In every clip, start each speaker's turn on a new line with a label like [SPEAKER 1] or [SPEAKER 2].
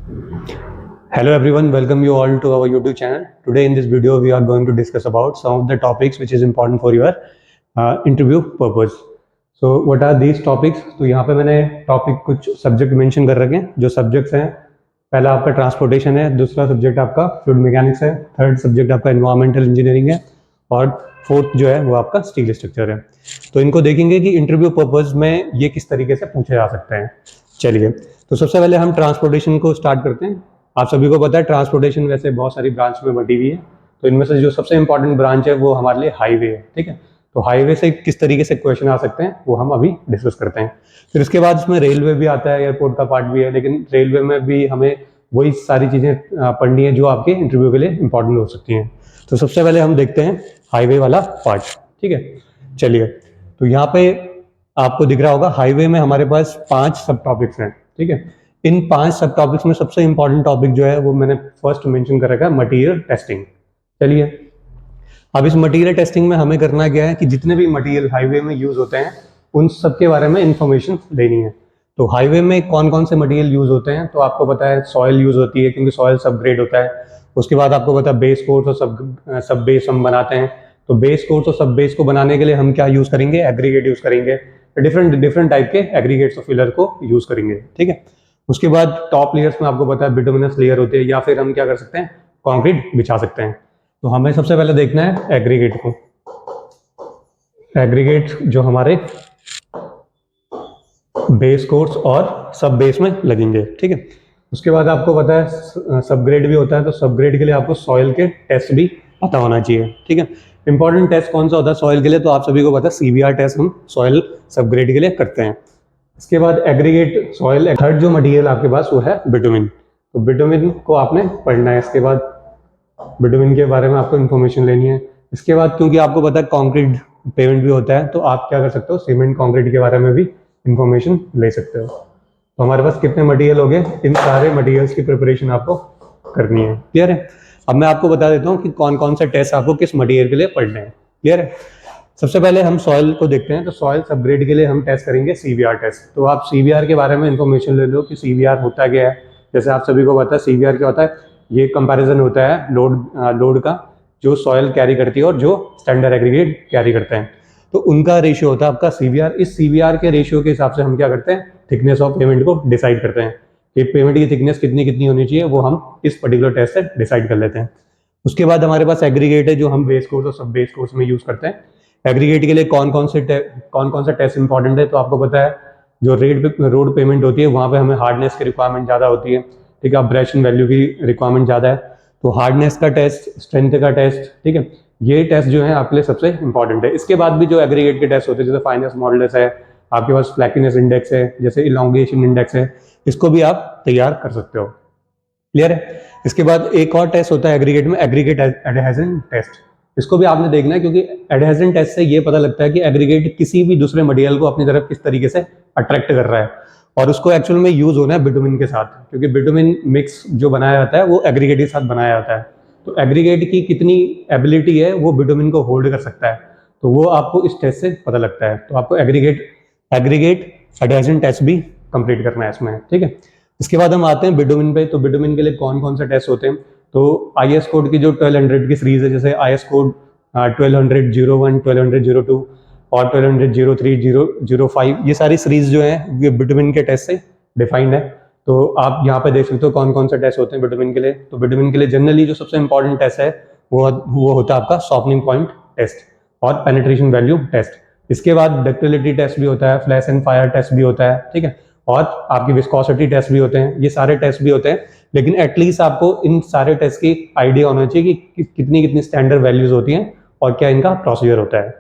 [SPEAKER 1] Hello everyone, welcome you all to our YouTube channel. Today in this video we are going to discuss about some of the topics which is important for your interview purpose. So what are these topics? तो यहाँ पे मैंने topic कुछ subject mention कर रखे हैं. जो subjects हैं, पहला आपका ट्रांसपोर्टेशन है, दूसरा सब्जेक्ट आपका फ्लूइड मैकेनिक्स है, थर्ड सब्जेक्ट आपका एनवायरमेंटल इंजीनियरिंग है और फोर्थ जो है वो आपका स्टील स्ट्रक्चर है. तो इनको देखेंगे कि इंटरव्यू पर्पज में ये किस तरीके से पूछे जा सकते हैं. चलिए, तो सबसे पहले हम ट्रांसपोर्टेशन को स्टार्ट करते हैं. आप सभी को पता है ट्रांसपोर्टेशन वैसे बहुत सारी ब्रांच में बटी हुई है. तो इनमें से जो सबसे इंपॉर्टेंट ब्रांच है वो हमारे लिए हाईवे है. ठीक है, तो हाईवे से किस तरीके से क्वेश्चन आ सकते हैं वो हम अभी डिस्कस करते हैं. फिर इसके बाद इसमें रेलवे भी आता है, एयरपोर्ट का पार्ट भी है, लेकिन रेलवे में भी हमें वही सारी चीज़ें पढ़नी है जो आपके इंटरव्यू के लिए इंपॉर्टेंट हो सकती हैं. तो सबसे पहले हम देखते हैं हाईवे वाला पार्ट. ठीक है, चलिए, तो यहाँ पे आपको दिख रहा होगा हाईवे में हमारे पास 5 सब टॉपिक्स हैं. ठीक है, इन 5 सब टॉपिक्स में सबसे इंपॉर्टेंट टॉपिक जो है वो मैंने फर्स्ट मेंशन कर रखा है, मटेरियल टेस्टिंग. चलिए, अब इस मटेरियल टेस्टिंग में हमें करना क्या है कि जितने भी मटेरियल हाईवे में यूज होते हैं उन सब के बारे में इंफॉर्मेशन लेनी है. तो हाईवे में कौन कौन से मटेरियल यूज होते हैं, तो आपको पता है सॉयल यूज होती है क्योंकि सॉयल सब ग्रेड होता है. उसके बाद आपको पता है बेस कोर्स और सब बेस हम बनाते हैं. तो बेस कोर्स और सब बेस को बनाने के लिए हम क्या यूज करेंगे, एग्रीगेट यूज करेंगे. डिफरेंट टाइप के एग्रीगेट्स और फिलर को यूज करेंगे. ठीक है, उसके बाद टॉप लेयर्स में आपको पता है बिटुमिनस लेयर होती है, या फिर हम क्या कर सकते हैं, कंक्रीट बिछा सकते हैं. तो हमें सबसे पहले देखना है एग्रीगेट को. एग्रीगेट जो हमारे बेस कोर्स और सब बेस में लगेंगे. ठीक है, उसके बाद आपको पता है सब ग्रेड भी होता है. तो सब ग्रेड के लिए आपको सॉइल के टेस्ट भी पता होना चाहिए. ठीक है, इंपॉर्टेंट टेस्ट कौन सा होता है सॉइल के लिए, तो आप सभी को पता है सीवीआर टेस्ट हम सॉइल सब ग्रेड के लिए करते हैं. इसके बाद एग्रीगेट सॉइल. थर्ड जो मटेरियल आपके पास वो है बिटुमिन. तो बिटुमिन को आपने पढ़ना है. इसके बाद बिटुमिन के बारे में आपको इन्फॉर्मेशन लेनी है. इसके बाद क्योंकि आपको पता है कंक्रीट पेमेंट भी होता है, तो आप क्या कर सकते हो, सीमेंट कंक्रीट के बारे में भी इंफॉर्मेशन ले सकते हो. तो हमारे पास कितने मटेरियल हो गए, इन सारे मटेरियल्स की प्रिपरेशन आपको करनी है. क्लियर है. अब मैं आपको बता देता हूँ कि कौन कौन से टेस्ट आपको किस मटेरियल के लिए पढ़ने हैं. क्लियर है. सबसे पहले हम सॉइल को देखते हैं. तो सॉइल सबग्रेड के लिए हम टेस्ट करेंगे सीवीआर टेस्ट. तो आप सीवीआर के बारे में इंफॉर्मेशन ले लो कि सीवीआर होता क्या है. जैसे आप सभी को पता है सीवीआर क्या होता है, ये कंपैरिजन होता है लोड का जो सॉइल कैरी करती है और जो स्टैंडर्ड एग्रीगेट कैरी करते हैं. तो उनका रेशियो होता है आपका सीवीआर. इस सीवीआर के रेशियो के हिसाब से हम क्या करते हैं, थिकनेस ऑफ पेमेंट को डिसाइड करते हैं कि पेमेंट की थिकनेस कितनी कितनी होनी चाहिए, वो हम इस पर्टिकुलर टेस्ट से डिसाइड कर लेते हैं. उसके बाद हमारे पास एग्रीगेट है जो हम बेस कोर्स और सब बेस कोर्स में यूज करते हैं. एग्रीगेट के लिए कौन कौन सा टेस्ट इंपॉर्टेंट है, तो आपको पता है जो रोड पेमेंट होती है वहाँ पे हमें हार्डनेस की रिक्वायरमेंट ज़्यादा होती है. ठीक है, अब्रेशन वैल्यू की रिक्वायरमेंट ज़्यादा है. तो हार्डनेस का टेस्ट, स्ट्रेंथ का टेस्ट, ठीक है, ये टेस्ट जो है आपके लिए सबसे इंपॉर्टेंट है. इसके बाद भी जो एग्रीगेट के टेस्ट होते हैं जैसे फाइनेस मॉडुलस है, आपके पास फ्लैकीनेस इंडेक्स है, जैसे इलोंगेशन इंडेक्स है, इसको भी आप तैयार कर सकते हो. क्लियर है. इसके बाद एक और टेस्ट होता है एग्रीगेट में, एग्रीगेट एडहेजन टेस्ट. इसको भी आपने देखना है क्योंकि एडहेजन टेस्ट से ये पता लगता है कि एग्रीगेट किसी भी दूसरे मटेरियल को अपनी तरफ किस तरीके से अट्रैक्ट कर रहा है. और उसको एक्चुअल में यूज होना है बिटुमिन के साथ, क्योंकि बिटुमिन मिक्स जो बनाया जाता है वो एग्रीगेट के साथ बनाया जाता है. तो एग्रीगेट की कितनी एबिलिटी है वो बिटुमिन को होल्ड कर सकता है, तो वो आपको इस टेस्ट से पता लगता है. तो आपको एग्रीगेट एडहेजन टेस्ट भी कंप्लीट करना है इसमें. ठीक है, इसके बाद हम आते हैं बिटुमिन पे. तो बिटुमिन के लिए कौन कौन से टेस्ट होते हैं, तो आईएस कोड की जो 1200 की सीरीज है, जैसे आईएस कोड 1200-01, 1200-02 और 1200-03-05, ये सारी सीरीज जो है ये बिटुमिन के टेस्ट से डिफाइंड है. तो आप यहाँ पे देख सकते हो कौन कौन से टेस्ट होते हैं बिटुमिन के लिए. तो बिटुमिन के लिए जनरली जो सबसे इंपॉर्टेंट टेस्ट है वो होता है आपका सॉफ्टनिंग पॉइंट टेस्ट और पेनिट्रेशन वैल्यू टेस्ट. इसके बाद डक्टिलिटी टेस्ट भी होता है, फ्लैश एंड फायर टेस्ट भी होता है. ठीक है, और आपकी विस्कोसिटी टेस्ट भी होते हैं. ये सारे टेस्ट भी होते हैं, लेकिन एटलीस्ट आपको इन सारे टेस्ट की आइडिया होना चाहिए कि कितनी कितनी स्टैंडर्ड वैल्यूज होती हैं और क्या इनका प्रोसीजर होता है.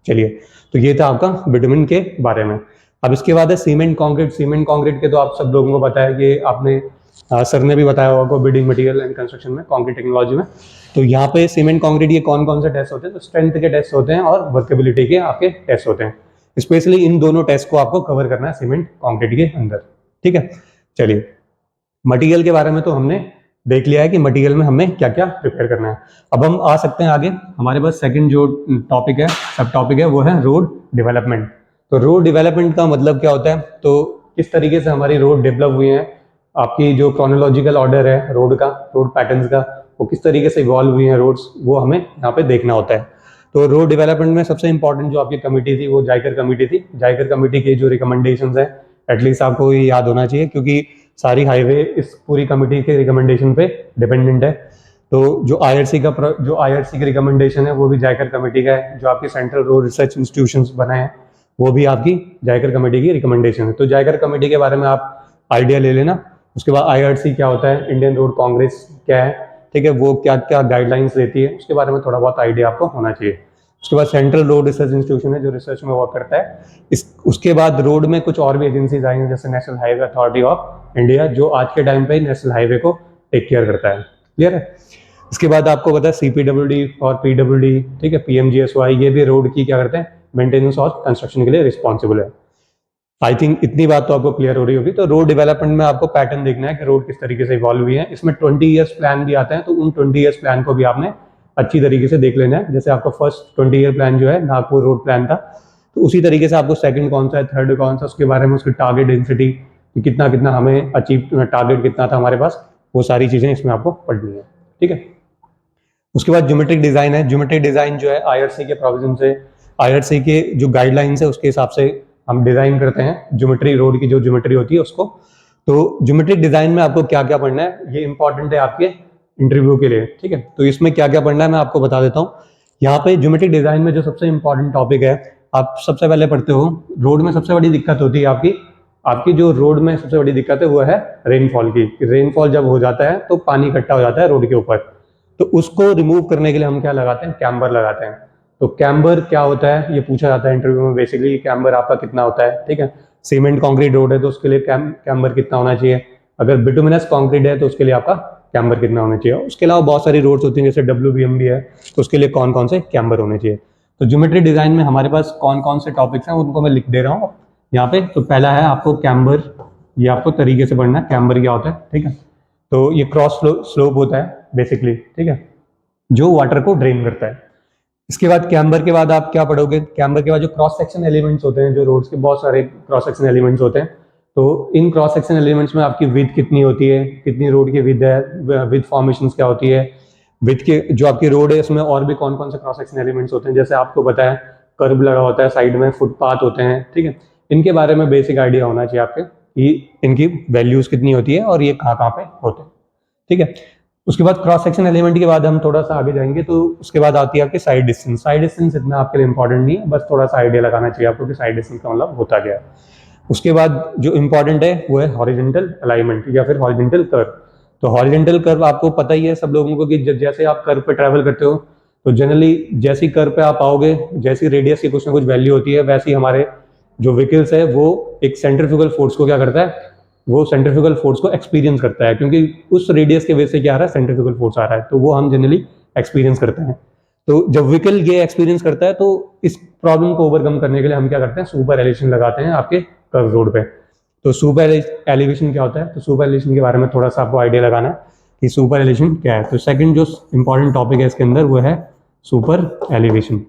[SPEAKER 1] चलिए, तो ये था आपका बिटुमिन के बारे में. अब इसके बाद है सीमेंट कंक्रीट. सीमेंट कंक्रीट के तो आप सब लोगों को पता है, ये आपने सर ने भी बताया होगा बिल्डिंग मटेरियल एंड कंस्ट्रक्शन में, कंक्रीट टेक्नोलॉजी में. तो यहाँ पे सीमेंट कंक्रीट ये कौन कौन से टेस्ट होते हैं, तो स्ट्रेंथ के टेस्ट होते हैं और वर्केबिलिटी के आपके टेस्ट होते हैं. स्पेशली इन दोनों टेस्ट को आपको कवर करना है सीमेंट कंक्रीट के अंदर. ठीक है, चलिए, मटेरियल के बारे में तो हमने देख लिया है कि मटेरियल में हमें क्या क्या प्रिपेयर करना है. अब हम आ सकते हैं आगे. हमारे पास सेकंड जो टॉपिक है, सब टॉपिक है, वो है रोड डेवलपमेंट. तो रोड डेवलपमेंट का मतलब क्या होता है, तो किस तरीके से हमारी रोड डेवलप हुई है आपकी जो क्रोनोलॉजिकल ऑर्डर है रोड का, रोड पैटर्न्स का, वो किस तरीके से इवॉल्व हुई है रोड्स, वो हमें यहाँ पे देखना होता है। तो रोड डेवलपमेंट में सबसे इंपॉर्टेंट जो आपकी कमेटी थी वो जायकर कमेटी थी। जायकर कमेटी के जो रिकमेंडेशंस है एटलीस्ट आपको ये याद होना चाहिए, क्योंकि सारी हाईवे इस पूरी कमेटी के रिकमेंडेशन पे डिपेंडेंट है। तो जो आईआरसी की रिकमेंडेशन है वो भी जायकर कमेटी का है। जो आपके सेंट्रल रोड रिसर्च इंस्टीट्यूशंस बनाए हैं वो भी आपकी जायकर कमेटी की रिकमेंडेशन है। तो जायकर कमेटी के बारे में आप आइडिया ले लेना। उसके बाद आईआरसी क्या होता है, इंडियन रोड कांग्रेस क्या है, ठीक है, वो क्या क्या गाइडलाइंस देती है, उसके बारे में थोड़ा बहुत आइडिया आपको होना चाहिए। उसके बाद सेंट्रल रोड रिसर्च इंस्टीट्यूशन है जो रिसर्च में वर्क करता है। उसके बाद रोड में कुछ और भी एजेंसीज आई हैं जैसे national highway authority of India, जो आज के टाइम पे नेशनल हाईवे को टेक केयर करता है। क्लियर है। इसके बाद आपको पता है सीपीडब्ल्यूडी और पीडब्ल्यूडी, ठीक है, पीएमजीएसवाई, ये भी रोड की क्या करते हैं, मेंटेनेंस और कंस्ट्रक्शन के लिए रिस्पॉन्सिबल है। आई थिंक इतनी बात तो आपको क्लियर हो रही होगी। तो रोड डेवलपमेंट में आपको पैटर्न देखना है कि रोड किस तरीके से इवॉल्व हुई है। इसमें 20 ईयर्स प्लान भी आता है, तो उन 20 ईयर्स प्लान को भी आपने अच्छी तरीके से देख लेना है। जैसे आपका फर्स्ट 20 ईयर प्लान जो है नागपुर रोड प्लान था, तो उसी तरीके से आपको सेकंड कौन सा है, थर्ड कौन सा, उसके बारे में, उसकी टारगेट डेंसिटी कितना कितना हमें अचीव, टारगेट कितना था हमारे पास, वो सारी चीजें इसमें आपको पढ़नी है। ठीक है। उसके बाद ज्योमेट्रिक डिजाइन है। ज्योमेट्रिक डिजाइन जो है आईआरसी के प्रोविजन से, आईआरसी के जो गाइडलाइंस है उसके हिसाब से हम डिजाइन करते हैं ज्योमेट्री, रोड की जो ज्योमेट्री होती है उसको। तो ज्योमेट्रिक डिजाइन में आपको क्या क्या पढ़ना है, ये इंपॉर्टेंट है आपके इंटरव्यू के लिए। ठीक है, तो इसमें क्या क्या पढ़ना है मैं आपको बता देता हूँ। यहाँ पे ज्योमेट्रिक डिजाइन में जो सबसे इंपॉर्टेंट टॉपिक है, आप सबसे पहले पढ़ते हो, रोड में सबसे बड़ी दिक्कत होती है आपकी आपकी जो रोड में सबसे बड़ी दिक्कत है वो है रेनफॉल की। रेनफॉल जब हो जाता है तो पानी इकट्ठा हो जाता है रोड के ऊपर, तो उसको रिमूव करने के लिए हम क्या लगाते हैं, कैम्बर लगाते हैं। तो कैम्बर क्या होता है ये पूछा जाता है इंटरव्यू में। बेसिकली कैम्बर आपका कितना होता है, ठीक है, सीमेंट कंक्रीट रोड है तो उसके लिए कैम्बर कितना होना चाहिए, अगर बिटुमिनस कंक्रीट है तो उसके लिए आपका कैम्बर कितना होना चाहिए। उसके अलावा बहुत सारी रोड्स होती हैं जैसे WBMB है, तो उसके लिए कौन कौन से कैम्बर होने चाहिए। तो ज्योमेट्री डिजाइन में हमारे पास कौन कौन से टॉपिक्स हैं उनको मैं लिख दे रहा हूँ यहाँ पे। तो पहला है आपको कैम्बर, ये आपको तरीके से पढ़ना है कैम्बर क्या होता है। ठीक है, तो ये क्रॉस स्लोप होता है बेसिकली, ठीक है, जो वाटर को ड्रेन करता है। इसके बाद कैम्बर के बाद आप क्या पढ़ोगे, कैम्बर के बाद जो क्रॉस सेक्शन एलिमेंट्स होते हैं, जो रोड्स के बहुत सारे क्रॉस सेक्शन एलिमेंट्स होते हैं, तो इन क्रॉस सेक्शन एलिमेंट्स में आपकी विड्थ कितनी होती है, कितनी रोड की विड्थ है, विड्थ फॉर्मेशंस क्या होती है, विड्थ के जो आपकी रोड है उसमें और भी कौन कौन से क्रॉस सेक्शन एलिमेंट्स होते हैं, जैसे आपको पता है कर्ब लगा होता है साइड में, फुटपाथ होते हैं। ठीक है, इनके बारे में बेसिक आइडिया होना चाहिए आपके कि इनकी वैल्यूज कितनी होती है और ये कहाँ कहाँ पे होते हैं। ठीक है, उसके बाद क्रॉस सेक्शन एलिमेंट के बाद हम थोड़ा सा आगे जाएंगे, तो उसके बाद आती है आपकी साइड डिस्टेंस। साइड डिस्टेंस इतना आपके लिए इंपॉर्टेंट नहीं है, बस थोड़ा सा आइडिया लगाना चाहिए आपको कि साइड डिस्टेंस का मतलब होता क्या है। उसके बाद जो इंपॉर्टेंट है वो है हॉरिजॉन्टल अलाइनमेंट या फिर हॉरिजॉन्टल कर्व। तो हॉरिजॉन्टल कर्व आपको पता ही है सब लोगों को कि जैसे आप कर्व पे ट्रैवल करते हो तो जनरली जैसी कर्व पे आप आओगे, जैसी रेडियस की कुछ ना कुछ वैल्यू होती है, वैसी हमारे जो व्हीकल्स है वो एक सेंट्रीफ्यूगल फोर्स को क्या करता है, वो सेंट्रीफ्यूगल फोर्स को एक्सपीरियंस करता है, क्योंकि उस रेडियस के वजह से क्या आ रहा है, सेंट्रीफ्यूगल फोर्स आ रहा है, तो वो हम जनरली एक्सपीरियंस करते हैं। तो जब व्हीकल ये एक्सपीरियंस करता है तो इस प्रॉब्लम को ओवरकम करने के लिए हम क्या करते हैं, सुपर एलिवेशन लगाते हैं आपके कर्व रोड पे। तो सुपर एलिवेशन क्या होता है, तो सुपर एलिवेशन के बारे में थोड़ा सा आपको आइडिया लगाना है कि सुपर एलिवेशन क्या है। तो सेकंड जो इंपॉर्टेंट टॉपिक है इसके अंदर वो है सुपर एलिवेशन।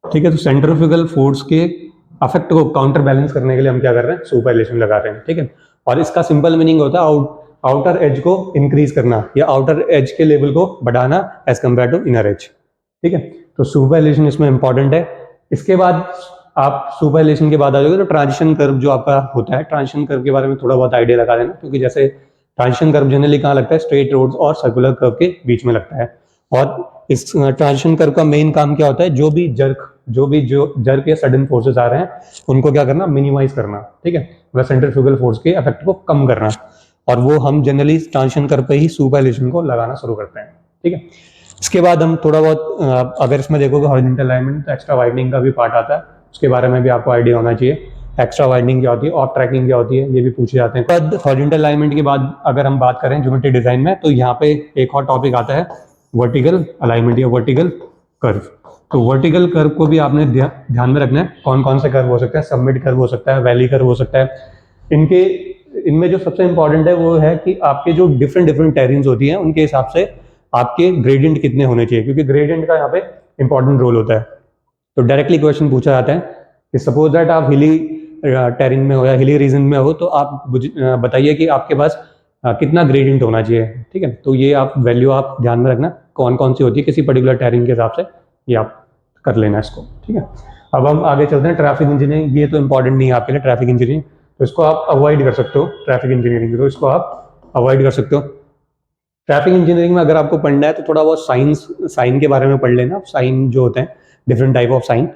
[SPEAKER 1] ठीक है, तो सेंट्रीफ्यूगल फोर्स के अफेक्ट को काउंटर बैलेंस करने के लिए हम क्या कर रहे हैं, सुपर एलिवेशन लगा रहे हैं। ठीक है, और इसका सिंपल मीनिंग होता है आउटर एज को इंक्रीज करना या आउटर एज के लेवल को बढ़ाना as compare to inner edge. ठीक है, तो सुपर एलिवेशन इसमें इंपॉर्टेंट है। इसके बाद आप सुपर एलिवेशन के बाद आ जाओगे तो ट्रांजिशन कर्व जो आपका होता है, ट्रांजिशन कर्व के बारे में थोड़ा बहुत आइडिया लगा देना, क्योंकि जैसे ट्रांजिशन कर्व जनरली कहाँ लगता है, स्ट्रेट रोड्स और सर्कुलर कर्व के बीच में लगता है। और इस ट्रांजिशन कर्व का मेन काम क्या होता है, जो जर्क या सडन फोर्सेस आ रहे हैं उनको क्या करना, मिनिमाइज करना। ठीक है, मतलब सेंट्रीफ्यूगल फोर्स के इफेक्ट को कम करना, और वो हम जनरली ट्रांजिशन कर्व पे ही सुपर एलिवेशन को लगाना शुरू करते हैं। ठीक है, इसके बाद हम थोड़ा बहुत अगर इसमें देखोगे हॉरिजॉन्टल अलाइनमेंट, तो एक्स्ट्रा वाइडनिंग का भी पार्ट आता है, उसके बारे में भी आपको आइडिया होना चाहिए। एक्स्ट्रा वाइडनिंग क्या होती है, ऑफ ट्रैकिंग क्या होती है, ये भी पूछे जाते हैं। बाद हॉरिजॉन्टल अलाइनमेंट के बाद अगर हम बात करें ज्योमेट्री डिजाइन में, तो यहाँ पे एक और टॉपिक आता है वर्टिकल अलाइनमेंट या वर्टिकल कर्व। तो वर्टिकल कर्व को भी आपने ध्यान में रखना है, कौन कौन से कर्व हो सकता है, सबमिट कर्व हो सकता है, वैली कर्व हो सकता है। इनमें जो सबसे इंपॉर्टेंट है वो है कि आपके जो डिफरेंट टेरेन्स होती हैं उनके हिसाब से आपके ग्रेडियंट कितने होने चाहिए, क्योंकि ग्रेडियंट का यहाँ पे इंपॉर्टेंट रोल होता है। तो डायरेक्टली क्वेश्चन पूछा जाता है कि सपोज दैट आप हिली टेरिन में हो या हिली रीजन में हो, तो आप बताइए कि आपके पास कितना ग्रेडियंट होना चाहिए, ठीक है। तो ये आप वैल्यू आप ध्यान में रखना कौन कौन सी होती है किसी पर्टिकुलर टेरिन के हिसाब से, ये आप कर लेना इसको, ठीक है। अब हम आगे चलते हैं ट्रैफिक इंजीनियरिंग। ये तो इंपॉर्टेंट नहीं है आपके लिए ट्रैफिक इंजीनियरिंग, तो इसको आप अवॉइड कर सकते हो। ट्रैफिक इंजीनियरिंग तो इसको आप अवॉइड कर सकते हो। ट्रैफिक इंजीनियरिंग में अगर आपको पढ़ना है तो थोड़ा बहुत साइन के बारे में पढ़ लेना, साइन जो होते हैं, डिफरेंट टाइप ऑफ साइन।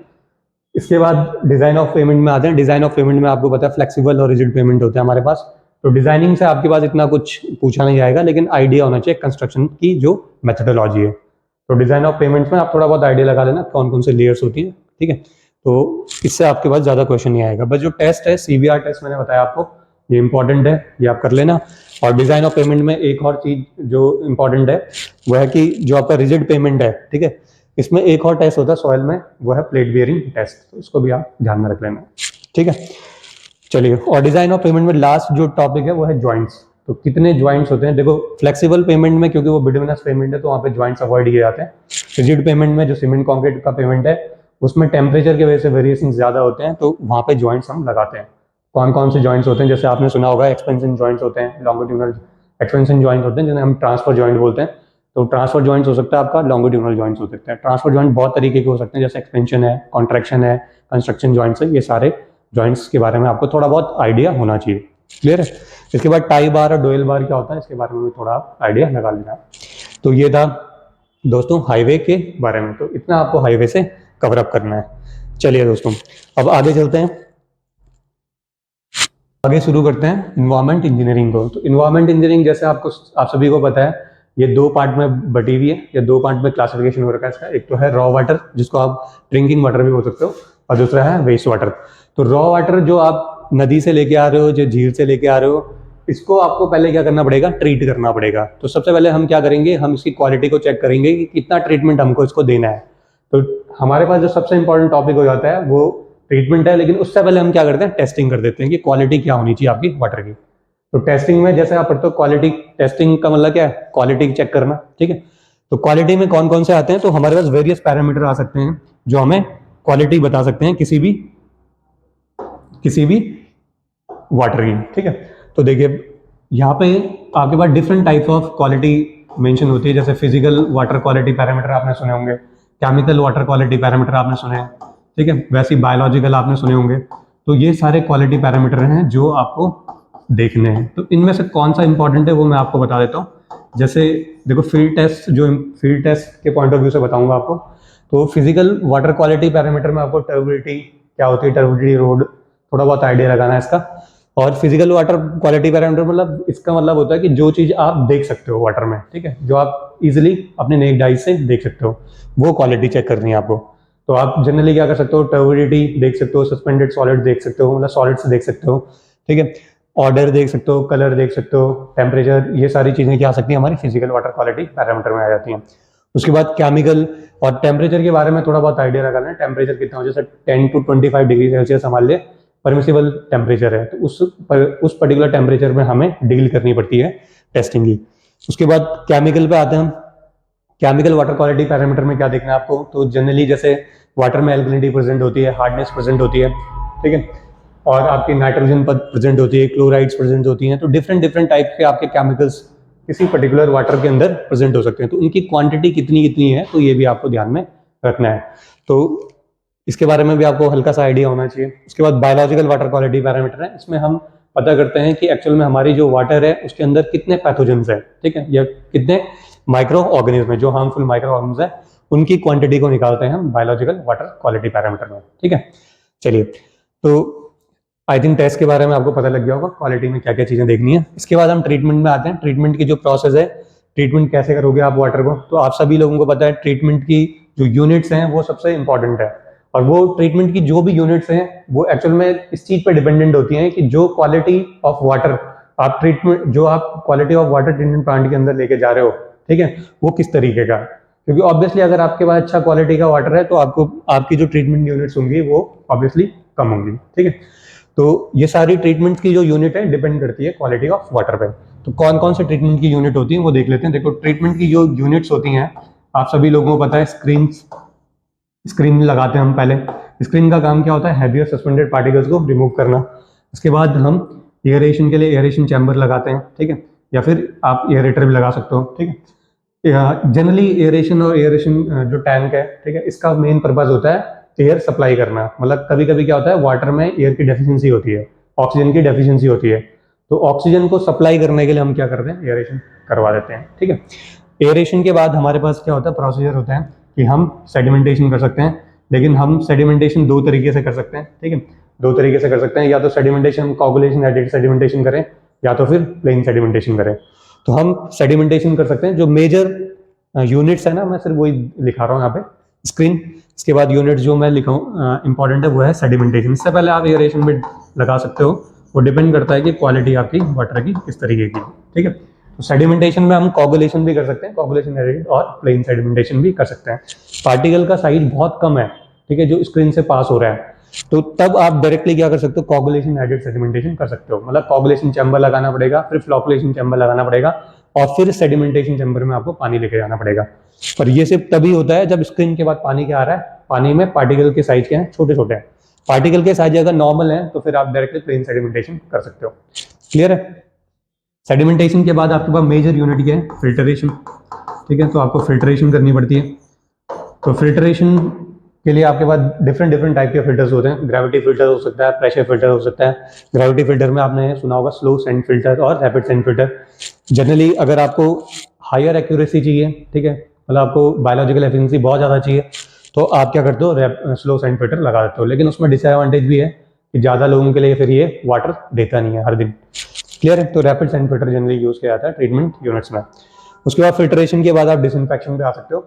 [SPEAKER 1] इसके बाद डिजाइन ऑफ पेमेंट में आते हैं। डिजाइन ऑफ पेमेंट में आपको पता है फ्लेक्सिबल और रिजिड पेमेंट होते हैं हमारे पास। तो डिजाइनिंग से आपके पास इतना कुछ पूछा नहीं जाएगा, लेकिन आइडिया होना चाहिए कंस्ट्रक्शन की जो मेथडोलॉजी है। तो डिजाइन ऑफ पेमेंट्स में आप थोड़ा बहुत आइडिया लगा लेना कौन कौन से लेयर्स होती है, ठीक है। तो इससे आपके पास ज्यादा क्वेश्चन नहीं आएगा। बस जो टेस्ट है CVR टेस्ट मैंने बताया आपको, ये इंपॉर्टेंट है, ये आप कर लेना। और डिजाइन ऑफ पेमेंट में एक और चीज जो इंपॉर्टेंट है वो है कि जो आपका रिजिड पेमेंट है, ठीक है, इसमें एक और टेस्ट होता है सॉइल में, वो है प्लेट बियरिंग टेस्ट। तो इसको भी आप ध्यान में रख लेना, ठीक है। चलिए, और डिजाइन ऑफ पेमेंट में लास्ट जो टॉपिक है वो है ज्वाइंट्स। तो कितने ज्वाइंट्स होते हैं, देखो फ्लेक्सिबल पेमेंट में क्योंकि वो बिटवीनस पेमेंट है तो वहाँ पे ज्वाइंट्स अवॉइड किए जाते हैं। रिजिड पेमेंट में जो सीमेंट कॉन्क्रीट का पेमेंट है उसमें टेम्परेचर की वजह से वेरिएशन ज्यादा होते हैं, तो वहाँ पे ज्वाइंट्स हम लगाते हैं। कौन कौन से ज्वाइंट्स होते हैं, जैसे आपने सुना होगा एक्सपेंशन ज्वाइंट्स होते हैं, लॉन्गिट्यूडनल एक्सपेंशन ज्वाइंट होते हैं जिन्हें हम ट्रांसफर ज्वाइंट बोलते हैं। तो ट्रांसफर ज्वाइंट्स हो सकता है आपका, लॉन्गिट्यूडनल ज्वाइंट्स हो सकते हैं। ट्रांसफर ज्वाइंट बहुत तरीके के हो सकते हैं, जैसे एक्सपेंशन है, कॉन्ट्रैक्शन है, कंस्ट्रक्शन ज्वाइंट्स है। ये सारे ज्वाइंट्स के बारे में आपको थोड़ा बहुत आइडिया होना चाहिए, क्लियर है। इसके बाद टाई बार और डोयल बार क्या होता है इसके बारे में भी थोड़ा आइडिया लगा लेना। तो ये था दोस्तों हाईवे के बारे में, तो इतना आपको हाईवे से कवर अप करना है। चलिए दोस्तों, अब आगे चलते हैं, आगे शुरू करते हैं इन्वायरमेंट इंजीनियरिंग को। तो इन्वायरमेंट इंजीनियरिंग जैसे आप सभी को पता है, ये दो पार्ट में बटी हुई है, या दो पार्ट में क्लासिफिकेशन हो रखा है इसका। एक तो है रॉ वाटर, जिसको आप ड्रिंकिंग वाटर भी बोल सकते हो, और दूसरा है वेस्ट वाटर। तो रॉ वाटर जो आप नदी से लेके आ रहे हो, जो झील से लेके आ रहे हो, इसको आपको पहले क्या करना पड़ेगा, ट्रीट करना पड़ेगा। तो सबसे पहले हम क्या करेंगे, हम इसकी क्वालिटी को चेक करेंगे कि कितना ट्रीटमेंट हमको इसको देना है। तो हमारे पास जो सबसे इंपॉर्टेंट टॉपिक हो जाता है वो ट्रीटमेंट है, लेकिन उससे पहले हम क्या करते हैं, टेस्टिंग कर देते हैं कि क्वालिटी क्या होनी चाहिए आपकी वाटर की। तो टेस्टिंग में जैसे आप पढ़ते हो, क्वालिटी टेस्टिंग का मतलब क्या है, क्वालिटी चेक करना, ठीक है। तो क्वालिटी में कौन कौन से आते हैं, तो हमारे पास वेरियस पैरामीटर आ सकते हैं जो हमें क्वालिटी बता सकते हैं किसी भी वाटर की, ठीक है। तो देखिए यहाँ पे आपके पास different types of quality mention होती है, जैसे फिजिकल वाटर क्वालिटी पैरामीटर आपने सुने होंगे, केमिकल वाटर क्वालिटी पैरामीटर आपने सुने हैं, ठीक है, वैसे बायोलॉजिकल आपने सुने होंगे। तो ये सारे क्वालिटी पैरामीटर हैं जो आपको देखने हैं। तो इनमें से कौन सा इंपॉर्टेंट है वो मैं आपको बता देता हूँ। जैसे देखो फील्ड टेस्ट के पॉइंट ऑफ व्यू से बताऊंगा आपको। तो फिजिकल वाटर क्वालिटी पैरामीटर में आपको टर्बिडिटी क्या होती है, टर्बिडिटी रोड, थोड़ा बहुत आइडिया लगाना है इसका। और फिजिकल वाटर क्वालिटी पैरामीटर मतलब इसका मतलब होता है कि जो चीज आप देख सकते हो वाटर में, ठीक है, जो आप इजिली अपने नेक्ड आई से देख सकते हो, वो क्वालिटी चेक करनी है आपको। तो आप जनरली क्या कर सकते हो, टर्बिडिटी देख सकते हो, सस्पेंडेड सॉलिड देख सकते हो, मतलब सॉलिड्स देख सकते हो, ठीक है, ऑर्डर देख सकते हो, कलर देख सकते हो, टेम्परेचर, ये सारी चीजें क्या आ सकती हैं हमारी फिजिकल वाटर क्वालिटी पैरामीटर में आ जाती हैं। उसके बाद केमिकल और टेम्परेचर के बारे में थोड़ा बहुत आइडिया लगाना है। टेम्परेचर कितना हो, जैसे 10 to 25 डिग्री सेल्सियस हमारे लिए परमिसिबल टेम्परेचर है, तो उस पर्टिकुलर टेम्परेचर में हमें डील करनी पड़ती है टेस्टिंग की। उसके बाद केमिकल पे आते हैं हम। केमिकल वाटर क्वालिटी पैरामीटर में क्या देखना है आपको, तो जनरली जैसे वाटर में एल्कलिनिटी प्रेजेंट होती है, हार्डनेस प्रेजेंट होती है, ठीक है, और आपकी नाइट्रोजन प्रेजेंट होती है, क्लोराइड्स प्रेजेंट होती हैं। तो डिफरेंट टाइप के आपके केमिकल्स किसी पर्टिकुलर वाटर के अंदर प्रेजेंट हो सकते हैं। तो उनकी क्वांटिटी कितनी है, तो ये भी आपको ध्यान में रखना है। तो इसके बारे में भी आपको हल्का सा आइडिया होना चाहिए। उसके बाद बायोलॉजिकल वाटर क्वालिटी पैरामीटर है, इसमें हम पता करते हैं कि एक्चुअल में हमारी जो वाटर है उसके अंदर कितने पैथोजेंस है, ठीक है, या कितने माइक्रो ऑर्गेनिज्म है, जो हार्मफुल माइक्रो ऑर्गेनिज्म है, उनकी क्वांटिटी को निकालते हैं हम बायोलॉजिकल वाटर क्वालिटी पैरामीटर में, ठीक है। चलिए, तो आई थिंक टेस्ट के बारे में आपको पता लग गया होगा क्वालिटी में क्या क्या चीजें देखनी है। इसके बाद हम ट्रीटमेंट में आते हैं। ट्रीटमेंट की जो प्रोसेस है, ट्रीटमेंट कैसे करोगे आप वाटर को, तो आप सभी लोगों को पता है ट्रीटमेंट की जो यूनिट्स हैं वो सबसे इंपॉर्टेंट है। और वो ट्रीटमेंट की जो भी यूनिट्स हैं वो एक्चुअल में इस चीज पर डिपेंडेंट होती हैं कि जो क्वालिटी ऑफ वाटर आप quality of water treatment plant के अंदर लेके जा रहे हो, ठीक है, वो किस तरीके का। क्योंकि ऑब्वियसली अगर आपके पास अच्छा क्वालिटी का वाटर है तो आपकी जो ट्रीटमेंट यूनिट्स होंगी वो ऑब्वियसली कम होंगी, ठीक है। तो ये सारी ट्रीटमेंट की जो यूनिट है डिपेंड करती है क्वालिटी ऑफ वाटर पे। तो कौन कौन से ट्रीटमेंट की यूनिट होती है वो देख लेते हैं। देखो ट्रीटमेंट की जो यूनिट्स होती हैं आप सभी लोगों को पता है, स्क्रीन लगाते हैं हम पहले। स्क्रीन का काम क्या होता है, हैवी और सस्पेंडेड पार्टिकल्स को रिमूव करना। उसके बाद हम एयरेशन के लिए एयरेशन चैम्बर लगाते हैं, ठीक है, या फिर आप एयरेटर भी लगा सकते हो, ठीक है। जनरली एयरेशन और एयरेशन जो टैंक है, ठीक है, इसका मेन पर्पज होता है एयर सप्लाई करना। मतलब कभी कभी क्या होता है, वाटर में एयर की डेफिशिएंसी होती है, ऑक्सीजन की डेफिशिएंसी होती है, तो ऑक्सीजन को सप्लाई करने के लिए हम क्या करते हैं, एयरेशन करवा देते हैं, ठीक है। एयरेशन के बाद हमारे पास क्या होता है, प्रोसीजर होता है कि हम सेडिमेंटेशन कर सकते हैं, लेकिन हम सेडिमेंटेशन दो तरीके से कर सकते हैं, ठीक है, दो तरीके से कर सकते हैं, या तो सेडिमेंटेशन कोगुलेशन एडिड सेडिमेंटेशन करें, या तो फिर प्लेन सेडिमेंटेशन करें। तो हम सेडिमेंटेशन कर सकते हैं। जो मेजर यूनिट्स है ना, मैं सिर्फ वही लिखा रहा हूँ यहाँ पे स्क्रीन। इसके बाद यूनिट जो मैं लिखा हूँ इंपॉर्टेंट है, वो है सेडिमेंटेशन। इससे पहले आप एयरेशन में लगा सकते हो, वो डिपेंड करता है कि क्वालिटी आपकी वाटर की किस तरीके की, ठीक है। तो सेडिमेंटेशन में हम कोगुलेशन भी कर सकते हैं, कोगुलेशन एडिड और प्लेन सेडिमेंटेशन भी कर सकते हैं। पार्टिकल का साइज बहुत कम है, ठीक है, जो स्क्रीन से पास हो रहा है, तो तब आप डायरेक्टली क्या कर सकते हो, कोगुलेशन एडिड सेडिमेंटेशन कर सकते हो। मतलब कोगुलेशन चैम्बर लगाना पड़ेगा, फिर फ्लोकुलेशन चैम्बर लगाना पड़ेगा, और फिर सेडिमेंटेशन चैम्बर में आपको पानी लेके जाना पड़ेगा। पर ये सिर्फ तभी होता है जब स्क्रीन के बाद पानी क्या आ रहा है, पानी में पार्टिकल के साइज क्या है, छोटे छोटे हैं। पार्टिकल के साइज अगर नॉर्मल है तो फिर आप डायरेक्टली प्लेन सेडिमेंटेशन कर सकते हो। क्लियर है। सेडिमेंटेशन के बाद आपके पास मेजर यूनिट क्या है, फिल्टरेशन, ठीक है। तो आपको फिल्टरेशन करनी पड़ती है। तो फिल्टरेशन के लिए आपके पास डिफरेंट टाइप के फिल्टर्स होते हैं। ग्रेविटी फिल्टर हो सकता है, प्रेशर फिल्टर हो सकता है। ग्रेविटी फिल्टर में आपने सुना होगा स्लो सैंड फिल्टर और रैपिड सैंड फिल्टर। जनरली अगर आपको हायर एक्यूरेसी चाहिए, ठीक है, मतलब आपको बायोलॉजिकल एफिशिएंसी बहुत ज़्यादा चाहिए, तो आप क्या करते हो, स्लो सैंड फिल्टर लगा देते हो। लेकिन उसमें डिसएडवांटेज भी है कि ज़्यादा लोगों के लिए फिर ये वाटर देता नहीं है हर दिन। क्लियर है। तो rapid sand filter generally use किया जाता है ट्रीटमेंट यूनिट्स में। उसके बाद फिल्ट्रेशन के बाद आप डिसइंफेक्शन पे आ सकते हो।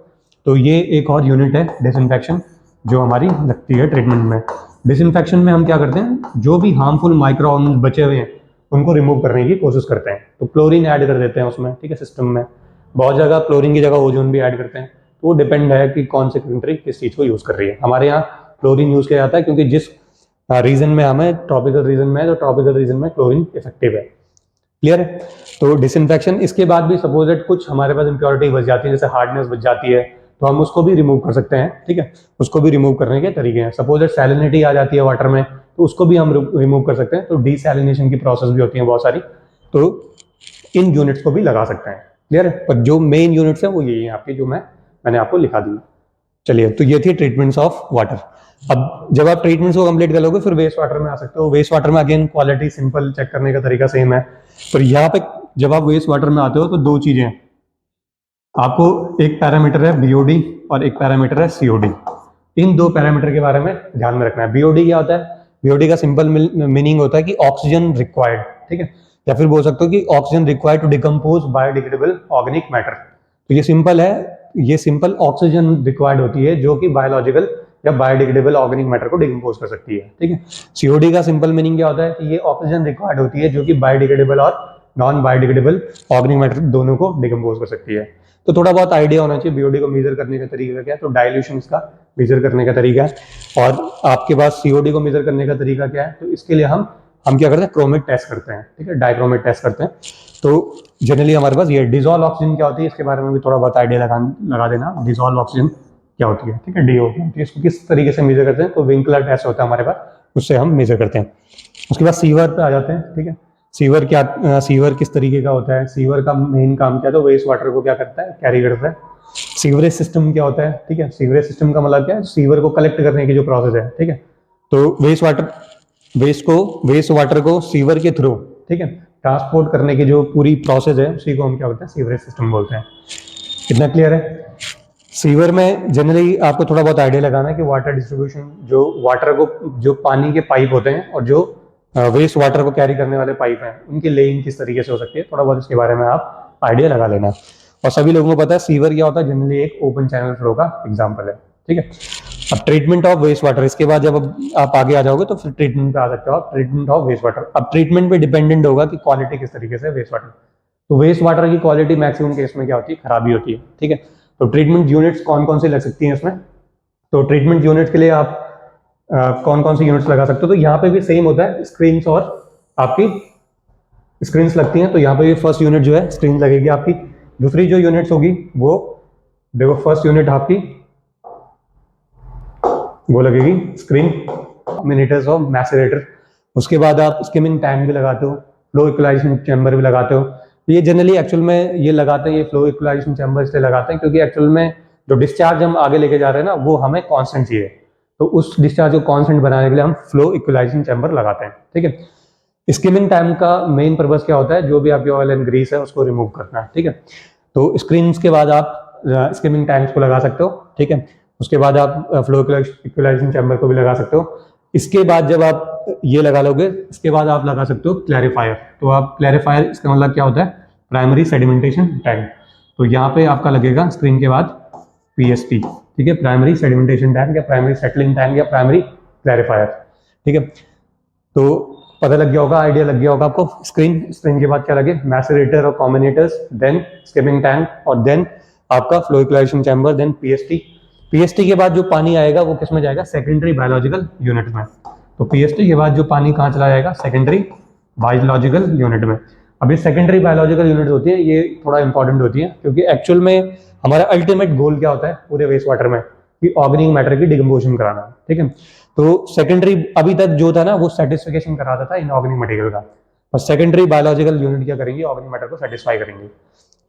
[SPEAKER 1] तो ये एक और यूनिट है डिसइंफेक्शन, जो हमारी लगती है ट्रीटमेंट में। डिसइंफेक्शन में हम क्या करते हैं, जो भी हार्मफुल माइक्रो ऑर्गेनिज्म बचे हुए हैं उनको रिमूव करने की कोशिश करते हैं। तो क्लोरीन ऐड कर देते हैं उसमें, ठीक है, सिस्टम में। बहुत जगह क्लोरीन की जगह ओजोन भी ऐड करते हैं। तो वो डिपेंड है कि कौन सी कंट्री किस चीज़ को यूज़ कर रही है। हमारे यहाँ क्लोरीन यूज़ किया जाता है क्योंकि जिस रीजन में हमें ट्रॉपिकल रीजन में है, तो ट्रॉपिकल रीजन में क्लोरीन इफेक्टिव है। क्लियर है। तो डिसइंफेक्शन, इसके बाद भी सपोजेड कुछ हमारे पास इंप्योरिटी बच जाती है, जैसे हार्डनेस बच जाती है, तो हम उसको भी रिमूव कर सकते हैं, ठीक है। उसको भी रिमूव करने के तरीके हैं। सपोजेड सैलिनिटी आ जाती है वाटर में, तो उसको भी हम रिमूव कर सकते हैं। तो डीसैलिनेशन की प्रोसेस भी होती है बहुत सारी, तो इन यूनिट्स को भी लगा सकते हैं। क्लियर है। पर जो मेन यूनिट्स है वो यही है आपकी, जो मैंने आपको लिखा दी। चलिए, तो ये थी ट्रीटमेंट्स ऑफ वाटर। अब जब आप ट्रीटमेंट्स को कंप्लीट कर लोगे, फिर वेस्ट वाटर में आ सकते हो। वेस्ट वाटर में अगेन क्वालिटी सिंपल, चेक करने का तरीका सेम है। पर यहाँ पे जब आप वेस्ट वाटर में आते हो तो दो चीजें हैं आपको, एक पैरामीटर है बीओडी और एक पैरामीटर है सीओडी। इन दो पैरामीटर के बारे में ध्यान में रखना है। बीओडी क्या होता है, बीओडी का सिंपल मीनिंग होता है कि ऑक्सीजन रिक्वायर्ड, ठीक है, या फिर बोल सकते हो कि oxygen required to decompose biodegradable organic matter. तो ये सिंपल है, ये सिंपल ऑक्सीजन रिक्वायर्ड होती है जो कि बायोलॉजिकल या बायोडिग्रेडेबल ऑर्गेनिक मैटर को डिकम्पोज कर सकती है, ठीक है। सीओडी का सिंपल मीनिंग क्या होता है कि ये ऑक्सीजन रिक्वायर्ड होती है जो कि बायोडिग्रेडेबल और नॉन बायोडिग्रेडेबल ऑर्गेनिक मैटर दोनों को डिकम्पोज कर सकती है। तो थोड़ा बहुत आइडिया होना चाहिए बीओडी को मेजर करने का तरीका क्या है। तो डाइल्यूशन इसका मेजर करने का तरीका है, और आपके पास सीओडी को मेजर करने का तरीका क्या है। तो इसके लिए हम क्या करते हैं, क्रोमेट टेस्ट करते हैं, ठीक है, डाइक्रोमेट टेस्ट करते हैं। तो जनरली हमारे पास ये डिजॉल्व ऑक्सीजन क्या होती है, इसके बारे में भी थोड़ा बहुत आइडिया लगा देना। डिजॉल्व ऑक्सीजन क्या होती है, ठीक है, डीओ होती है। इसको किस तरीके से मेजर करते हैं, तो विंकलर टेस्ट होता है हमारे पास, उससे हम मेजर करते हैं। उसके बाद सीवर पे आ जाते हैं, ठीक है। सीवर किस तरीके का होता है, सीवर का मेन काम क्या है, तो वेस्ट वाटर को क्या करता है, कैरी करता है। सीवरेज सिस्टम क्या होता है, ठीक है, सीवरेज सिस्टम का मतलब क्या है, सीवर को कलेक्ट करने की जो प्रोसेस है, ठीक है। तो वेस्ट वाटर को सीवर के थ्रू, ठीक है, ट्रांसपोर्ट करने की जो पूरी प्रोसेस है, उसी को हम क्या बोलते हैं, सीवरेज सिस्टम बोलते हैं। कितना क्लियर है। सीवर में जनरली आपको थोड़ा बहुत आइडिया लगाना है कि वाटर डिस्ट्रीब्यूशन, जो वाटर को, जो पानी के पाइप होते हैं और जो वेस्ट वाटर को कैरी करने वाले पाइप हैं, उनकी लेइंग किस तरीके से हो सकती है, थोड़ा बहुत इसके बारे में आप आइडिया लगा लेना। और सभी लोगों को पता है सीवर क्या होता है, जनरली एक ओपन चैनल फ्लो का एग्जाम्पल है, ठीक है। अब ट्रीटमेंट ऑफ वेस्ट वाटर, इसके बाद जब आप आगे आ जाओगे तो फिर ट्रीटमेंट पे आ सकते हो आप, ट्रीटमेंट ऑफ वेस्ट वाटर। अब ट्रीटमेंट पे डिपेंडेंट होगा कि क्वालिटी किस तरीके से वेस्ट वाटर। तो वेस्ट वाटर की क्वालिटी मैक्सिमम केस में क्या होती है, खराबी होती है, ठीक है। तो ट्रीटमेंट यूनिट्स कौन कौन सी लग सकती हैं इसमें, तो ट्रीटमेंट यूनिट्स के लिए आप कौन कौन सी यूनिट्स लगा सकते हो। तो यहाँ पे भी सेम होता है, स्क्रीन्स और आपकी स्क्रीन्स लगती हैं। तो यहाँ पे भी फर्स्ट यूनिट जो है स्क्रीन लगेगी आपकी। दूसरी जो यूनिट्स होगी वो देखो, फर्स्ट यूनिट आपकी वो लगेगी स्क्रीन, मिनीटर्स और मैसेरेटर। उसके बाद आप स्किमिंग टैंक भी लगाते हो, फ्लो इक्वलाइजेशन चैम्बर भी लगाते हो। तो ये जनरली एक्चुअल में ये लगाते हैं, ये फ्लो इक्वलाइजेशन चैम्बर इसलिए लगाते हैं क्योंकि एक्चुअल में जो डिस्चार्ज हम आगे लेके जा रहे हैं ना वो हमें कांस्टेंट चाहिए, तो उस डिस्चार्ज को कांस्टेंट बनाने के लिए हम फ्लो इक्वलाइजेशन चैम्बर लगाते हैं, ठीक है। स्किमिंग टैंक का मेन पर्पस क्या होता है, जो भी आपकी ऑयल एंड ग्रीस है उसको रिमूव करना है, ठीक है। तो स्क्रीन के बाद आप स्किमिंग टैंक्स को लगा सकते हो, ठीक है। उसके बाद आप फ्लो इक्वलाइजेशन चैम्बर को भी लगा सकते हो। इसके बाद जब आप ये लगा लोगे, इसके बाद आप लगा सकते हो क्लैरिफायर। तो आप क्लैरिफायर, इसका मतलब क्या होता है, प्राइमरी सेडिमेंटेशन टैंक। तो यहाँ पे आपका लगेगा स्क्रीन के बाद पीएसटी, ठीक है, प्राइमरी सेडिमेंटेशन टैंक या प्राइमरी सेटलिंग टैंक या प्राइमरी क्लैरिफायर, ठीक है। तो पता लग गया होगा, आइडिया लग गया होगा आपको। स्क्रीन के बाद क्या लगे, मैसेरेटर और कॉम्बिनेटर्स, देन स्किमिंग टैंक और देन आपका flow equalization chamber, then PST. PST के बाद जो पानी आएगा वो किस में जाएगा, सेकेंडरी बायोलॉजिकल यूनिट में। तो पीएसटी के बाद जो पानी कहाँ चला जाएगा, सेकेंडरी बायोलॉजिकल यूनिट में। अब ये सेकेंडरी बायोलॉजिकल यूनिट होती है, ये थोड़ा इंपॉर्टेंट होती है क्योंकि एक्चुअल में हमारा अल्टीमेट गोल क्या होता है पूरे वेस्ट वाटर में, कि ऑर्गेनिक मैटर की डिकम्पोजिशन कराना, ठीक है। तो सेकेंडरी अभी तक जो था ना वो सेटिस्फिकेशन कराता था इनऑर्गेनिक मटेरियल का, और सेकेंडरी बायोलॉजिकल यूनिट क्या करेंगे, ऑर्गेनिक मैटर को सेटिस्फाई करेंगे।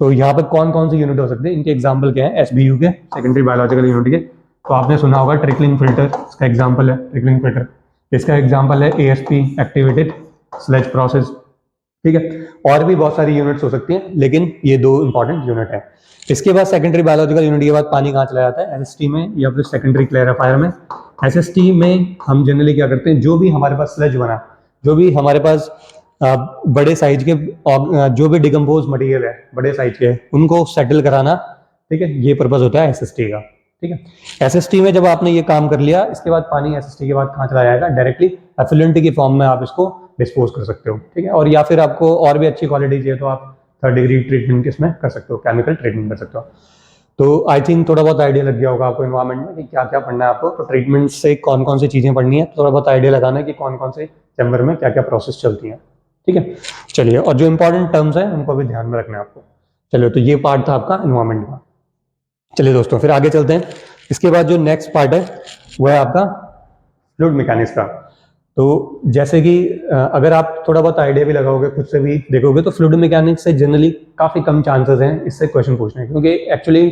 [SPEAKER 1] तो यहाँ पे कौन कौन से यूनिट हो सकते हैं, इनके एग्जाम्पल क्या है, एसबीयू के, सेकेंडरी बायोलॉजिकल यूनिट के। तो आपने सुना होगा ट्रिकलिंग फिल्टर, इसका एग्जाम्पल है ट्रिकलिंग फिल्टर। इसका एग्जाम्पल है एएसपी, एक्टिवेटेड स्लेज प्रोसेस, ठीक है। और भी बहुत सारी यूनिट्स हो सकती हैं, लेकिन ये दो इंपॉर्टेंट यूनिट है। इसके बाद सेकेंडरी बायोलॉजिकल यूनिट के बाद पानी कहाँ चला जाता है, एसएसटी में या फिर सेकेंडरी क्लैरिफायर में। एसएसटी में हम जनरली क्या करते हैं, जो भी हमारे पास स्लज बना, जो भी हमारे पास बड़े साइज के जो भी डिकम्पोज मटेरियल है बड़े साइज के, उनको सेटल कराना, ठीक है, ये पर्पज होता है एसएसटी का, ठीक है। एसएसटी में जब आपने ये काम कर लिया, इसके बाद पानी एसएसटी के बाद कहाँ चला जाएगा, डायरेक्टली एफिलेंट की फॉर्म में आप इसको डिस्पोज कर सकते हो, ठीक है। और या फिर आपको और भी अच्छी क्वालिटी चाहिए तो आप 3rd डिग्री ट्रीटमेंट इसमें कर सकते हो, केमिकल ट्रीटमेंट कर सकते हो। तो आई थिंक थोड़ा बहुत आइडिया लग गया होगा आपको एनवायरमेंट में कि क्या क्या पढ़ना है आपको। तो ट्रीटमेंट से कौन कौन सी चीज़ें पढ़नी है, थोड़ा बहुत आइडिया लगाना है कि कौन कौन से चैम्बर में क्या क्या प्रोसेस चलती है, ठीक है। चलिए, और जो इंपॉर्टेंट टर्म्स हैं उनको भी ध्यान में रखना है आपको। चलिए, तो ये पार्ट था आपका एनवायरमेंट का। चलिए दोस्तों, फिर आगे चलते हैं। इसके बाद जो नेक्स्ट पार्ट है वो है आपका फ्लूइड मैकेनिक्स का। तो जैसे कि अगर आप थोड़ा बहुत आइडिया भी लगाओगे, खुद से भी देखोगे, तो फ्लूइड मैकेनिक्स से जनरली काफ़ी कम चांसेस हैं इससे क्वेश्चन पूछने के, क्योंकि एक्चुअली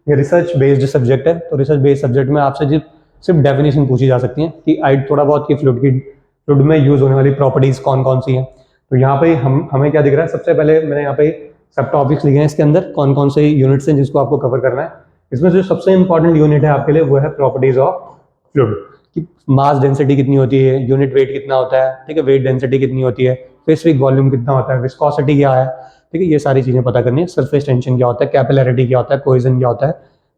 [SPEAKER 1] ये रिसर्च बेस्ड सब्जेक्ट है। तो रिसर्च बेस्ड सब्जेक्ट में आपसे सिर्फ डेफिनेशन पूछी जा सकती है कि थोड़ा बहुत कि फ्लूइड में यूज होने वाली प्रॉपर्टीज कौन कौन सी हैं। तो यहाँ पे हमें क्या दिख रहा है, सबसे पहले मैंने यहाँ पे सब टॉपिक्स लिखे हैं, इसके अंदर कौन कौन से यूनिट्स हैं जिसको आपको कवर करना है। इसमें जो सबसे इंपॉर्टेंट यूनिट है आपके लिए वो है प्रॉपर्टीज ऑफ फ्लूइड, कि मास डेंसिटी कितनी होती है, यूनिट वेट कितना होता है, ठीक है, वेट डेंसिटी कितनी होती है, स्पेसिफिक वॉल्यूम कितना होता है, विस्कोसिटी क्या है, ठीक है, ये सारी चीजें पता करनी है। सरफेस टेंशन क्या होता है, कैपिलरिटी क्या होता है, कोहेजन क्या होता है,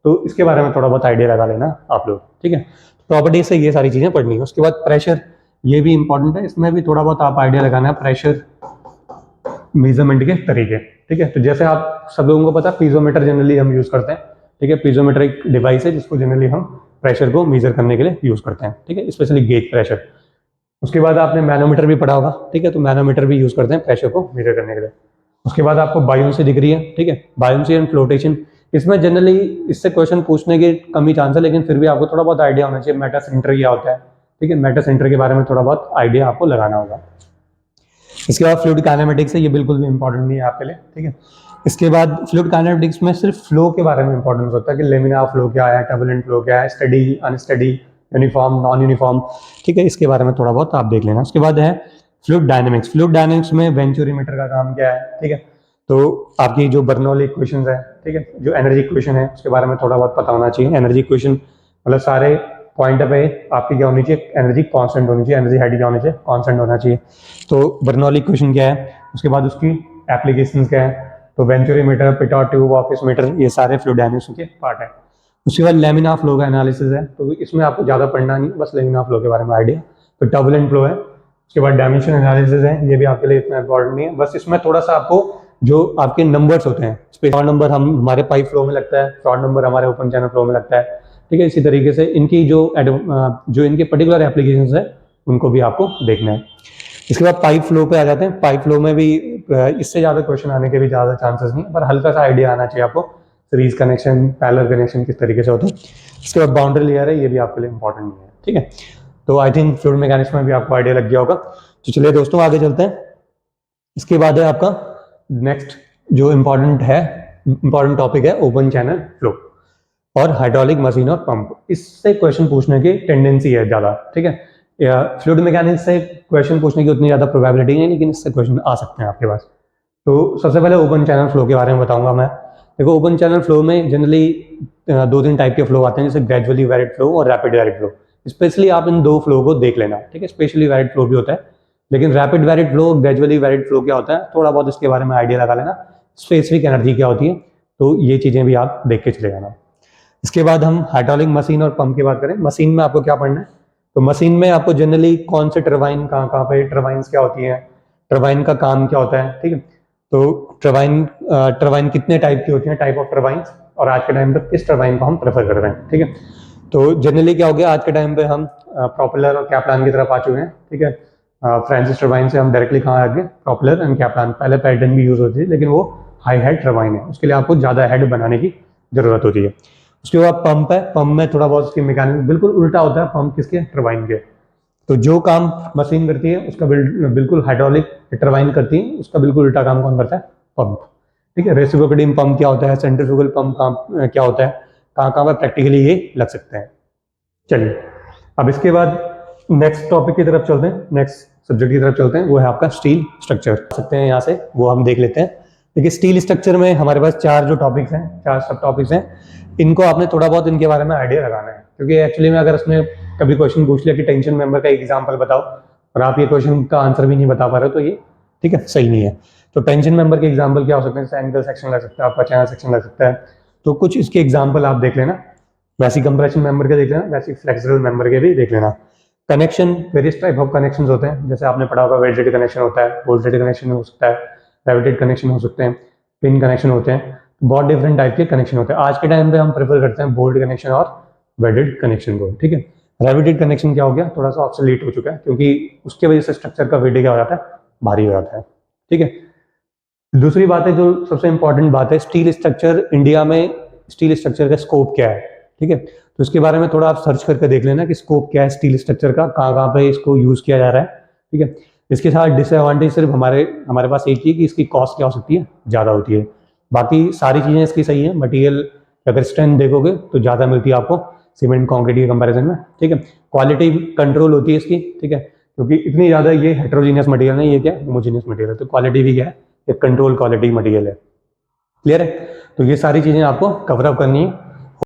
[SPEAKER 1] तो इसके बारे में थोड़ा बहुत आइडिया लगा लेना आप लोग, ठीक है। प्रॉपर्टीज से ये सारी चीजें पढ़नी है। उसके बाद प्रेशर, ये भी इंपॉर्टेंट है, इसमें भी थोड़ा बहुत आप आइडिया लगाना है प्रेशर मेजरमेंट के तरीके, ठीक है। तो जैसे आप सब लोगों को पता है, पीजोमीटर जनरली हम यूज करते हैं, ठीक है। पीजोमीटर एक डिवाइस है जिसको जनरली हम प्रेशर को मेजर करने के लिए यूज करते हैं, ठीक है, स्पेशली गेज प्रेशर। उसके बाद आपने मैनोमीटर भी पढ़ा होगा, ठीक है, तो मैनोमीटर भी यूज करते हैं प्रेशर को मेजर करने के लिए। उसके बाद आपको बायोन्सी दिख रही है, ठीक है, बायोन्सी एंड फ्लोटेशन। इसमें जनरली इससे क्वेश्चन पूछने के कम ही चांस है, लेकिन फिर भी आपको थोड़ा बहुत आइडिया होना चाहिए मेटा सेंटर क्या होता है, ठीक है, मेटा सेंटर के बारे में थोड़ा बहुत आइडिया आपको लगाना होगा। इसके बाद फ्लूइड काइनेमेटिक्स है, ये बिल्कुल भी इंपॉर्टेंट नहीं है आपके लिए, ठीक है। इसके बाद फ्लूइड काइनेमेटिक्स में सिर्फ फ्लो के बारे में इंपॉर्टेंट हो सकता है कि लेमिनार फ्लो क्या है, टर्बुलेंट फ्लो क्या है, study unsteady, uniform non uniform, ठीक है, इसके बारे में थोड़ा बहुत आप देख लेना। उसके बाद है फ्लूइड डायनेमिक्स। फ्लूइड डायनेमिक्स में वेंचुरीमीटर का काम क्या है, ठीक है, तो आपकी जो बर्नौली इक्वेशन है, ठीक है, जो एनर्जी इक्वेशन है उसके बारे में थोड़ा बहुत पता होना चाहिए। एनर्जी इक्वेशन मतलब सारे पॉइंट पे आपकी क्या होनी चाहिए, एनर्जी कांस्टेंट होनी चाहिए, एनर्जी हेड क्या होनी चाहिए, कांस्टेंट होना चाहिए। तो बर्नौली इक्वेशन क्या है, उसके बाद उसकी एप्लीकेशंस क्या है, तो venturimeter, pitot tube, orifice meter, ये सारे फ्लूइड डायनेमिक्स के पार्ट है। उसके बाद लेमिनार फ्लो का एनालिसिस है, तो इसमें आपको ज़्यादा पढ़ना नहीं, बस लेमिनार फ्लो के बारे में आइडिया। तो टर्बुलेंट फ्लो है। उसके बाद डायमेंशन एनालिसिस है, ये भी आपके लिए इतना इंपॉर्टेंट नहीं है, बस इसमें थोड़ा सा आपको जो आपके नंबर्स होते हैं, शॉर्ट नंबर हमारे पाइप फ्लो में लगता है, शॉर्ट नंबर हमारे ओपन चैनल फ्लो में लगता है, ठीक है। इसी तरीके से इनकी जो इनके पर्टिकुलर एप्लीकेशंस है उनको भी आपको देखना है। इसके बाद पाइप फ्लो पे आ जाते हैं। पाइप फ्लो में भी इससे ज़्यादा क्वेश्चन आने के भी ज़्यादा चांसेस नहीं, पर हल्का सा आइडिया आना चाहिए आपको, सीरीज कनेक्शन, पैरेलल कनेक्शन किस तरीके से होते हैं। इसके बाद बाउंड्री लेयर है, ये भी आपके लिए इंपॉर्टेंट नहीं है, ठीक है। तो आई थिंक फ्लूइड मैकेनिक्स में भी आपको आइडिया लग गया होगा। तो चलिए दोस्तों आगे चलते हैं। इसके बाद है आपका नेक्स्ट जो इम्पॉर्टेंट टॉपिक है ओपन चैनल फ्लो और हाइड्रोलिक मशीन और पंप। इससे क्वेश्चन पूछने की टेंडेंसी है ज़्यादा, ठीक है। या फ्लूइड मैकेनिक्स से क्वेश्चन पूछने की उतनी ज़्यादा प्रोबेबिलिटी नहीं है, लेकिन इससे क्वेश्चन आ सकते हैं आपके पास। तो सबसे पहले ओपन चैनल फ्लो के बारे में बताऊंगा मैं। देखो ओपन चैनल फ्लो में जनरली 2-3 टाइप के फ्लो आते हैं, जैसे ग्रेजुअली वैरिड फ्लो और रैपिड वैरिड फ्लो। स्पेशली आप इन दो फ्लो को देख लेना, ठीक है। स्पेशली वैरिड फ्लो भी होता है, लेकिन rapid varied flow, gradually varied flow क्या होता है, थोड़ा बहुत इसके बारे में आइडिया लगा लेना। स्पेसिफिक एनर्जी क्या होती है, तो ये चीज़ें भी आप देख के चले जाना। इसके बाद हम हाइड्रोलिक मशीन और पंप की बात करें। मशीन में आपको क्या पढ़ना है, तो मशीन में आपको जनरली कौन से टरबाइन कहाँ पे, टरबाइन्स क्या होती हैं, टरबाइन का काम क्या होता है, ठीक है। तो टरबाइन कितने टाइप की होती हैं, टाइप ऑफ टरबाइन्स, और आज के टाइम पे किस टरबाइन को हम प्रेफर कर रहे हैं, ठीक है। तो जनरली क्या हो गया, आज के टाइम पे हम प्रोपेलर और कैप्लान की तरफ आ चुके हैं, ठीक है। फ्रांसिस टरबाइन से हम डायरेक्टली कहाँ आ गए, प्रोपेलर एंड कैप्लान। पहले पैटर्न भी यूज होती थी, लेकिन वो हाई हेड टरबाइन है, उसके लिए आपको ज़्यादा हेड बनाने की जरूरत होती है। उसके बाद पंप है। पंप में थोड़ा बहुत उसकी मैकेनिज्म बिल्कुल उल्टा होता है, पंप किसके, टरबाइन के। तो जो काम मशीन करती है उसका बिल्कुल हाइड्रोलिक टरबाइन करती है, उसका बिल्कुल उल्टा काम कौन करता है, पंप, ठीक है। रेसिप्रोकेटिंग पंप क्या होता है, सेंट्रीफ्यूगल पंप क्या होता है, कहाँ कहाँ पर प्रैक्टिकली ये लग सकते हैं। चलिए अब इसके बाद नेक्स्ट टॉपिक की तरफ चलते हैं, नेक्स्ट सब्जेक्ट की तरफ चलते हैं, वो है आपका स्टील स्ट्रक्चर। सकते हैं यहाँ से, वो हम देख लेते हैं। देखिए स्टील स्ट्रक्चर में हमारे पास 4 जो टॉपिक्स हैं, 4 सब टॉपिक्स हैं, इनको आपने थोड़ा बहुत इनके बारे में आइडिया लगाना है, क्योंकि एक्चुअली में अगर उसमें कभी क्वेश्चन पूछ लिया कि टेंशन मेंबर का एग्जांपल बताओ और आप ये क्वेश्चन का आंसर भी नहीं बता पा रहे हो, तो ये ठीक है सही नहीं है। तो टेंशन मेंबर के एग्जाम्पल क्या हो सकते हैं, जैसे एंगल सेक्शन लग सकता है, आपका चैनल सेक्शन लग सकता है, तो कुछ इसके एग्जाम्पल आप देख लेना। वैसी कंप्रेशन मेंबर के देख लेना, वैसी फ्लेक्सिबल मेंबर के भी देख लेना। Connection, various type of connection होते हैं, जैसे आपने पढ़ा होगा वेल्डेड कनेक्शन होता है, बोल्टेड कनेक्शन हो सकता है, रेविटेड कनेक्शन हो सकते हैं, पिन कनेक्शन होते हैं, बहुत डिफरेंट टाइप के कनेक्शन होते हैं। आज के टाइम पे हम प्रेफर करते हैं बोल्ट कनेक्शन और वेल्डेड कनेक्शन को, ठीक है। रेविटेड कनेक्शन क्या हो गया, थोड़ा सा ऑब्सोलीट हो चुका है, क्योंकि उसकी वजह से स्ट्रक्चर का वेट क्या हो जाता है, भारी हो जाता है, ठीक है। दूसरी बात है, जो सबसे इंपॉर्टेंट बात है, स्टील स्ट्रक्चर इंडिया में, स्टील स्ट्रक्चर का स्कोप क्या है, ठीक है। तो इसके बारे में थोड़ा आप सर्च करके देख लेना कि स्कोप क्या है स्टील स्ट्रक्चर का, कहाँ कहाँ पे इसको यूज किया जा रहा है, ठीक है। इसके साथ डिसएडवांटेज सिर्फ हमारे पास एक ही है कि इसकी कॉस्ट क्या हो सकती है, ज़्यादा होती है। बाकी सारी चीज़ें इसकी सही है। मटेरियल अगर स्ट्रेंथ देखोगे तो ज़्यादा मिलती है आपको सीमेंट कॉन्क्रीट के कंपैरिजन में, ठीक है। क्वालिटी कंट्रोल होती है इसकी, ठीक है, क्योंकि इतनी ज़्यादा ये हेट्रोजीनियस मटेरियल नहीं, ये क्या होमोजीनियस मटेरियल है, तो क्वालिटी भी क्या है, एक कंट्रोल क्वालिटी मटेरियल है। क्लियर है। तो ये सारी चीज़ें आपको कवर अप करनी है।